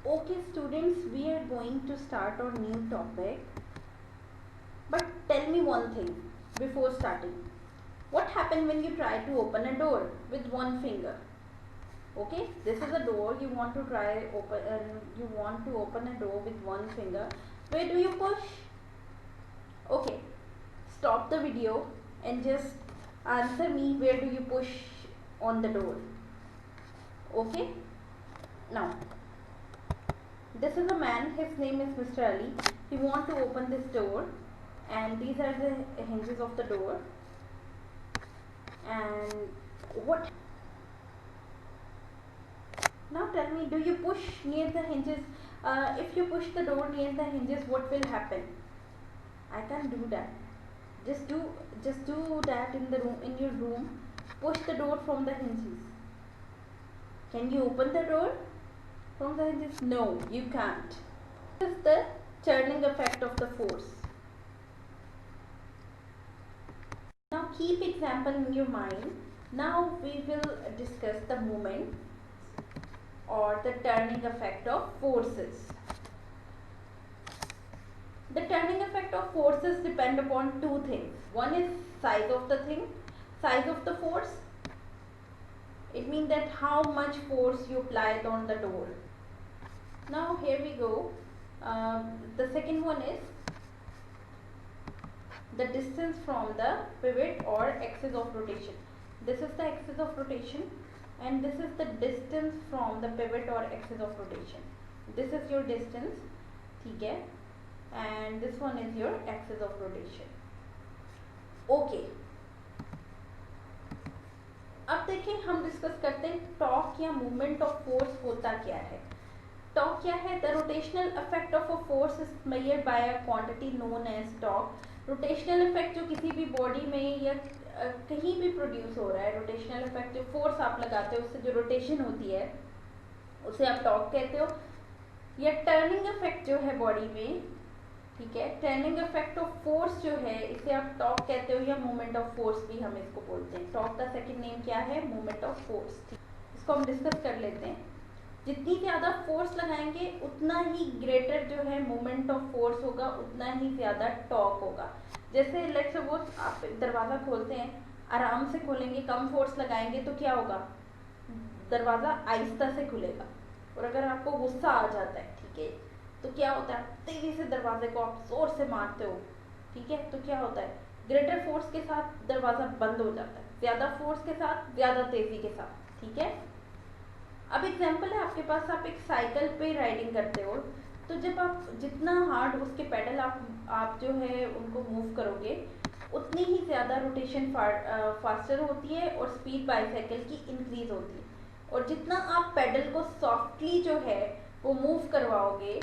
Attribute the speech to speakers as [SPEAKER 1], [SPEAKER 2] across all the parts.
[SPEAKER 1] Okay students, we are going to start our new topic. But tell me one thing before starting. What happens when you try to open a door with one finger? Okay, this is a door you want to open a door with one finger. Where do you push? Okay, stop the video and just answer me, where do you push on the door? Okay, now this is a man, his name is Mr. Ali. He want to open this door and these are the hinges of the door. And what, now tell me, do you push near the hinges? If you push the door near the hinges, what will happen? I can't do that. Just do that in the room, in your room. Push the door from the hinges. Can you open the door from the hinges? No, you can't. This is the turning effect of the force. Now keep example in your mind. Now we will discuss the moment or the turning effect of forces. The turning effect of forces depend upon two things. One is size of the thing, size of the force. It means that how much force you applied on the door. Now here we go. The second one is the distance from the pivot or axis of rotation. This is the axis of rotation and this is the distance from the pivot or axis of rotation. This is your distance, ठीक है, and this one is your axis of rotation. Okay, अब देखें, हम discuss करते हैं torque या movement of force होता क्या है. टॉर्क क्या है? The rotational effect of a force is measured by a quantity known as torque. Rotational effect जो किसी भी बॉडी में या कहीं भी प्रोड्यूस हो रहा है, रोटेशनल इफेक्ट जो फोर्स आप लगाते हो उससे जो रोटेशन होती है उसे आप टॉर्क कहते हो. या टर्निंग इफेक्ट जो है बॉडी में, ठीक है, टर्निंग इफेक्ट ऑफ फोर्स जो है इसे आप टॉर्क कहते हो या मोमेंट ऑफ फोर्स भी हम इसको बोलते हैं. टॉर्क का सेकंड नेम क्या है? Moment of force. इसको हम डिस्कस कर लेते हैं. जितनी ज़्यादा फोर्स लगाएंगे उतना ही ग्रेटर जो है मोमेंट ऑफ फोर्स होगा, उतना ही ज़्यादा टॉर्क होगा. जैसे लेट्स सपोज आप दरवाज़ा खोलते हैं, आराम से खोलेंगे, कम फोर्स लगाएंगे तो क्या होगा? दरवाज़ा आहिस्ता से खुलेगा. और अगर आपको गुस्सा आ जाता है, ठीक है, तो क्या होता है? तेज़ी से दरवाजे को आप जोर से मारते हो, ठीक है, तो क्या होता है? ग्रेटर फोर्स के साथ दरवाज़ा बंद हो जाता है, ज़्यादा फोर्स के साथ, ज़्यादा तेज़ी के साथ, ठीक है. अब एग्जाम्पल है आपके पास, आप एक साइकिल पे राइडिंग करते हो, तो जब आप जितना हार्ड उसके पेडल आप जो है उनको मूव करोगे, उतनी ही ज़्यादा रोटेशन फास्टर होती है और स्पीड बाईसाइकिल की इंक्रीज होती है. और जितना आप पेडल को सॉफ्टली जो है वो मूव करवाओगे,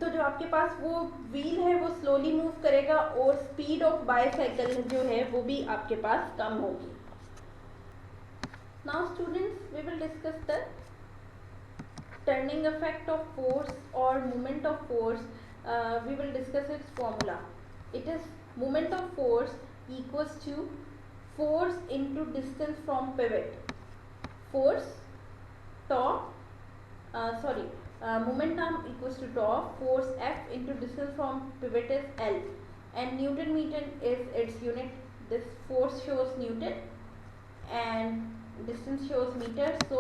[SPEAKER 1] तो जो आपके पास वो व्हील है वो स्लोली मूव करेगा और स्पीड ऑफ बाईसाइकिल जो है वो भी आपके पास कम होगी. Now students, we will discuss the turning effect of force or moment of force. We will discuss its formula. It is moment of force equals to force into distance from pivot. Force torque, momentum equals to torque. Force F into distance from pivot is L, and Newton meter is its unit. This force shows Newton and distance shows meter. So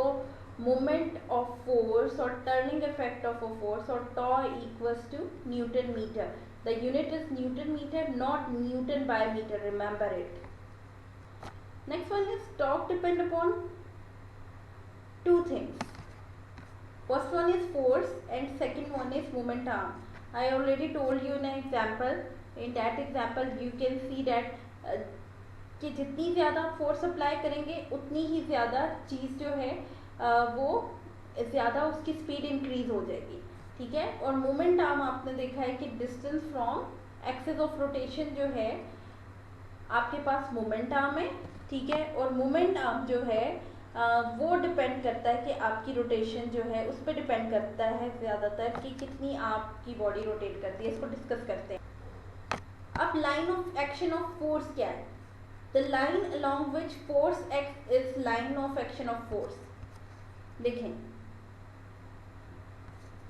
[SPEAKER 1] moment of force or turning effect of a force or torque equals to Newton meter. The unit is Newton meter, not Newton by meter, remember it. Next one is torque depend upon two things. First one is force and second one is momentum. I already told you in an example. In that example you can see that कि जितनी ज़्यादा force apply करेंगे उतनी ही ज़्यादा चीज़ जो है वो ज़्यादा उसकी स्पीड इंक्रीज हो जाएगी, ठीक है. और मोमेंट आर्म आपने देखा है कि distance from axis of rotation जो है आपके पास मोमेंट आर्म है, ठीक है. और मोमेंट आर्म जो है वो डिपेंड करता है कि आपकी रोटेशन जो है उस पर डिपेंड करता है ज़्यादातर कि कितनी आपकी बॉडी रोटेट करती है. इसको डिस्कस करते हैं. अब line of action of force क्या है? The line along which force acts is line of action of force. देखें,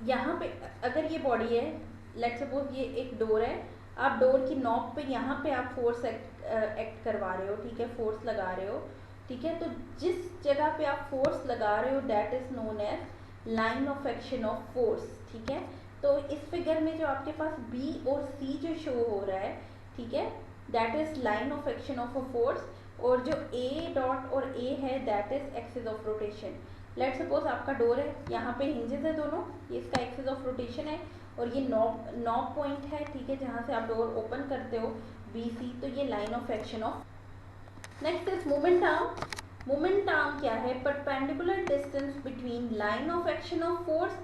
[SPEAKER 1] यहाँ पे अगर ये बॉडी है, लेट्स सपोज ये एक डोर है, आप डोर की नॉब पे यहाँ पे आप फोर्स एक्ट करवा रहे हो, ठीक है, फोर्स लगा रहे हो, ठीक है। तो जिस जगह पे आप फोर्स लगा रहे हो that is known as line of action of force, ठीक है। तो इस फिगर में जो आपके पास बी और सी जो शो हो रहा है, ठीक है, that is line of action of a force, और जो ए डॉट और ए है that is axis of rotation. Let suppose आपका डोर है, यहाँ पे हिंजेस है दोनों, ये इसका एक्सिस ऑफ रोटेशन है, और ये नॉब पॉइंट है, ठीक है, जहाँ से आप डोर ओपन करते हो बी सी, तो ये line of action of. Next is moment arm. Moment arm क्या है? Perpendicular distance between line of action of force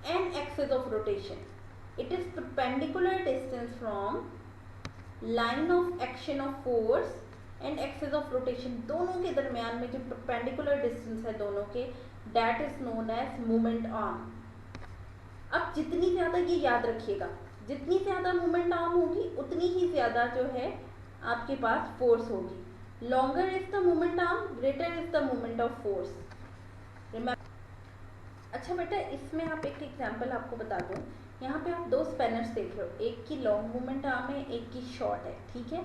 [SPEAKER 1] and axis of rotation. It is perpendicular distance from line of action of force and axis of rotation, दोनों के दरमियान में जो perpendicular distance है दोनों के, that is known as moment arm. अब जितनी ज्यादा, ये याद रखिएगा, जितनी ज्यादा मोमेंट आर्म होगी उतनी ही ज्यादा जो है आपके पास फोर्स होगी। Longer is the moment arm, greater is the moment of force. अच्छा बेटा, इसमें आप एक एग्जांपल आपको बता दूं, यहाँ पे आप दो स्पैनर्स देख रहे हो, एक की लॉन्ग मोमेंट आर्म है, एक की शॉर्ट है, ठीक है।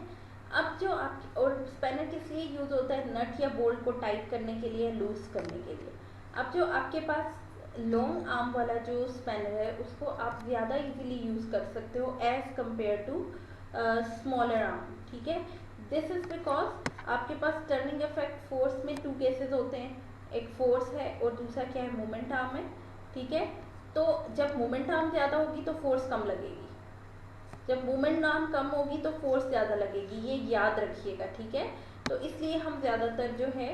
[SPEAKER 1] अब जो आप, और स्पैनर किस लिए यूज होता है? नट या बोल्ट को टाइट करने के लिए, लूज करने के लिए। अब जो आपके पास लॉन्ग आर्म वाला जो स्पैनर है उसको आप ज़्यादा इजीली यूज कर सकते हो as compared to smaller arm, ठीक है। दिस इज बिकॉज आपके पास टर्निंग इफेक्ट फोर्स में टू केसेस होते हैं, एक फोर्स है और दूसरा क्या है? मोमेंट आर्म है, ठीक है। तो जब मोमेंट आर्म ज़्यादा होगी तो फोर्स कम लगेगी, जब मोमेंट आर्म कम होगी तो फोर्स ज़्यादा लगेगी, ये याद रखिएगा, ठीक है। तो इसलिए हम ज़्यादातर जो है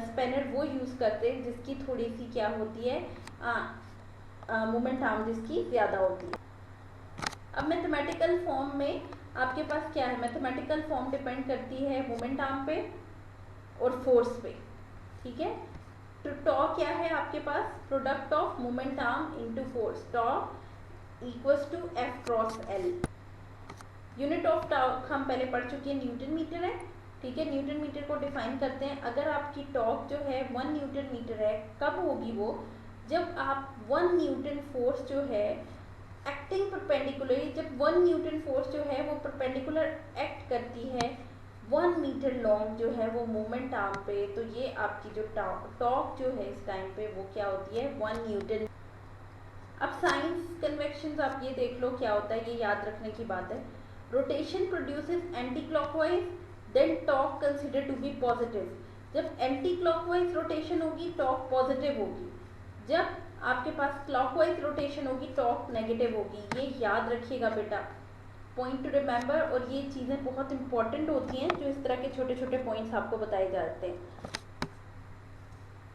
[SPEAKER 1] स्पैनर वो यूज़ करते हैं जिसकी थोड़ी सी क्या होती है, मोमेंट आर्म जिसकी ज़्यादा होती है। अब मैथमेटिकल फॉर्म में आपके पास क्या है? मैथमेटिकल फॉर्म डिपेंड करती है मोमेंट आर्म पे और फोर्स पे, ठीक है। तो टॉ क्या है आपके पास? Product of moment arm into force, tau equals to F cross L. Unit of tau हम पहले पढ़ चुके हैं, न्यूटन मीटर है, ठीक है। न्यूटन मीटर को डिफाइन करते हैं, अगर आपकी टॉर्क जो है 1 न्यूटन मीटर है, कब होगी वो? जब आप 1 न्यूटन फोर्स जो है एक्टिंग परपेंडिकुलरली, जब 1 न्यूटन फोर्स जो है वो परपेंडिकुलर एक्ट करती है 1 मीटर लॉन्ग जो है वो मोमेंट आर्म पे, तो ये आपकी जो टॉर्क जो है इस टाइम पे वो क्या होती है? 1 न्यूटन। अब साइंस कन्वेक्शन आप ये देख लो क्या होता है, ये याद रखने की बात है। Rotation produces anti clockwise, then torque consider to be positive. जब एंटी क्लॉकवाइज रोटेशन होगी टॉर्क पॉजिटिव होगी, जब आपके पास क्लॉकवाइज रोटेशन होगी टॉर्क नेगेटिव होगी। ये याद रखिएगा बेटा, पॉइंट टू रिमेंबर, और ये चीज़ें बहुत इंपॉर्टेंट होती हैं जो इस तरह के छोटे छोटे पॉइंट्स आपको बताए जाते हैं।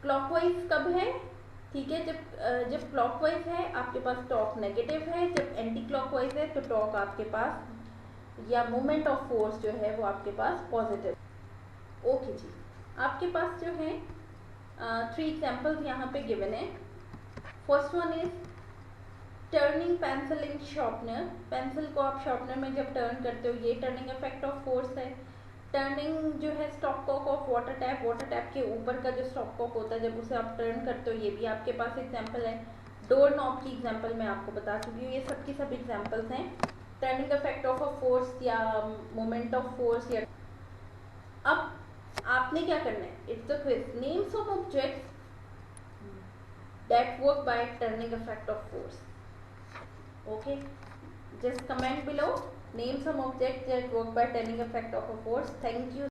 [SPEAKER 1] क्लॉकवाइज कब है? ठीक है, जब क्लॉकवाइज है आपके पास टॉर्क नेगेटिव है, जब एंटी क्लॉकवाइज है तो टॉर्क आपके पास या मोमेंट ऑफ फोर्स जो है वो आपके पास पॉजिटिव। ओके जी, आपके पास जो है 3 एग्जाम्पल्स यहाँ पे गिवन है। First one is turning pencil in sharpener. Pencil को आप शार्पनर में जब टर्न करते हो, ये टर्निंग इफेक्ट ऑफ फोर्स है। टर्निंग जो है stop cock of water tap, water tap के ऊपर का जो स्टॉप कॉक होता है जब उसे आप टर्न करते हो, ये भी आपके पास एग्जाम्पल है। डोर नॉब की एग्जाम्पल मैं आपको बता चुकी हूँ, ये सब की सब एग्जाम्पल्स हैं turning effect of a force या मोमेंट ऑफ फोर्स। या अब आपने क्या करना है? It's the quiz, name some objects that work by turning effect of force. Okay, just comment below, name some objects that work by turning effect of a force. Thank you.